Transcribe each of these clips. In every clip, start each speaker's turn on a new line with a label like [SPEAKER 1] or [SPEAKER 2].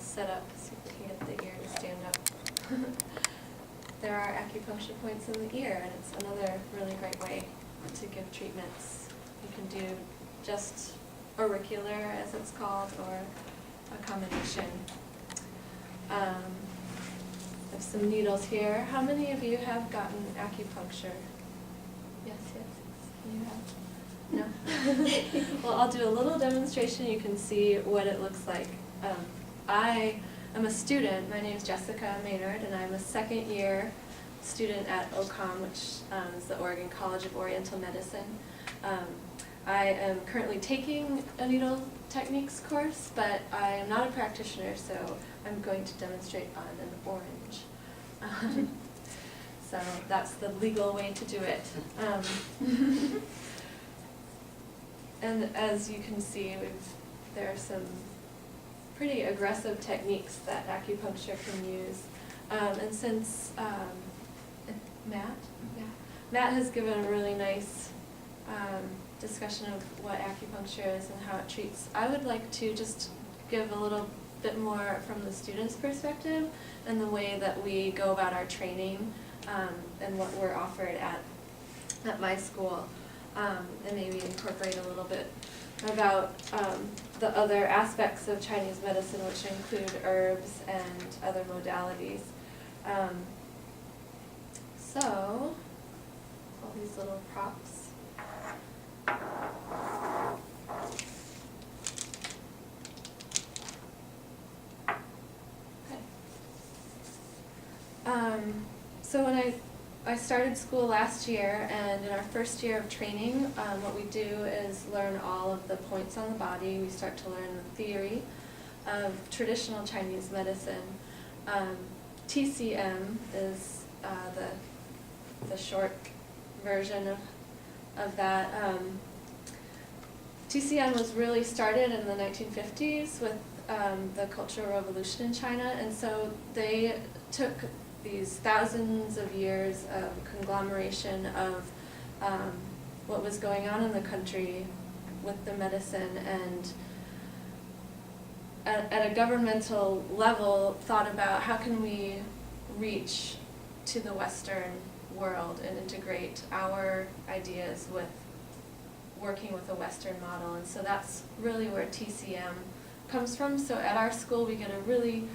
[SPEAKER 1] set up so we can get the ear to stand up. There are acupuncture points in the ear, and it's another really great way to give treatments. You can do just auricular, as it's called, or a combination. I have some needles here. How many of you have gotten acupuncture? Yes, you have? No? Well, I'll do a little demonstration. You can see what it looks like. I am a student. My name is Jessica Maynard, and I'm a second year student at OCOM, which is the Oregon College of Oriental Medicine. I am currently taking a needle techniques course, but I am not a practitioner, so I'm going to demonstrate on an orange. So that's the legal way to do it. And as you can see, there are some pretty aggressive techniques that acupuncture can use. And since Matt has given a really nice discussion of what acupuncture is and how it treats, I would like to just give a little bit more from the student's perspective and the way that we go about our training and what we're offered at my school, and maybe incorporate a little bit about the other aspects of Chinese medicine, which include herbs and other modalities. So, all these little props. So when I started school last year, and in our first year of training, what we do is learn all of the points on the body. We start to learn the theory of traditional Chinese medicine. TCM is the short version of that. TCM was really started in the 1950s with the Cultural Revolution in China, and so they took these thousands of years of conglomeration of what was going on in the country with the medicine, and at a governmental level thought about how can we reach to the Western world and integrate our ideas with working with a Western model. And so that's really where TCM comes from. So at our school we get a really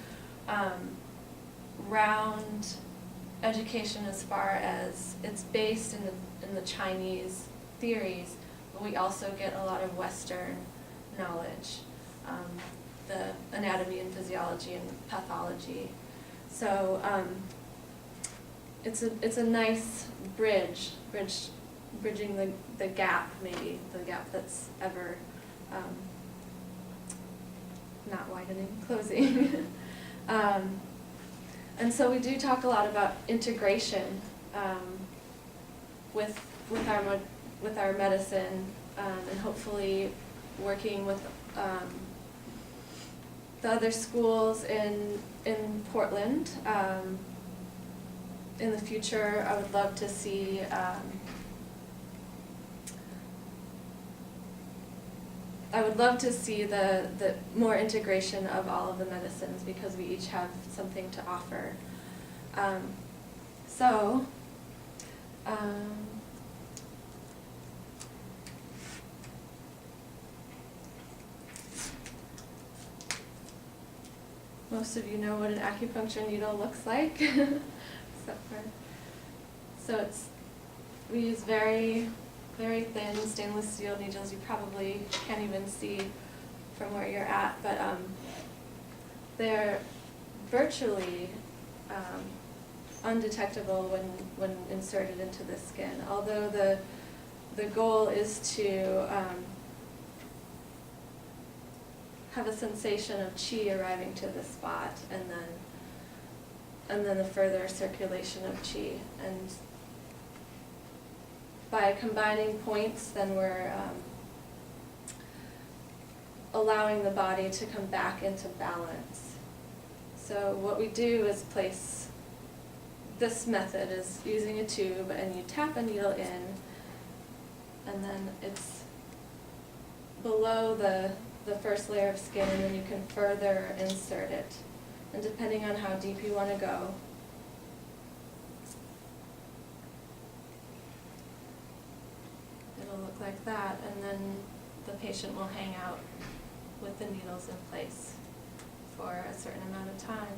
[SPEAKER 1] round education as far as it's based in the Chinese theories, but we also get a lot of Western knowledge, the anatomy and physiology and pathology. So it's a nice bridging the gap, maybe the gap that's ever not widening, closing. And so we do talk a lot about integration with our medicine, and hopefully working with the other schools in Portland. In the future, I would love to see the more integration of all of the medicines, because we each have something to offer. Most of you know what an acupuncture needle looks like, we use very, very thin stainless steel needles. You probably can't even see from where you're at, but they're virtually undetectable when inserted into the skin, although the goal is to have a sensation of qi arriving to the spot, and then a further circulation of qi. And by combining points, then we're allowing the body to come back into balance. So what we do is place, this method is using a tube, and you tap a needle in, and then it's below the the first layer of skin, and then you can further insert it. And depending on how deep you want to go, it'll look like that, and then the patient will hang out with the needles in place for a certain amount of time.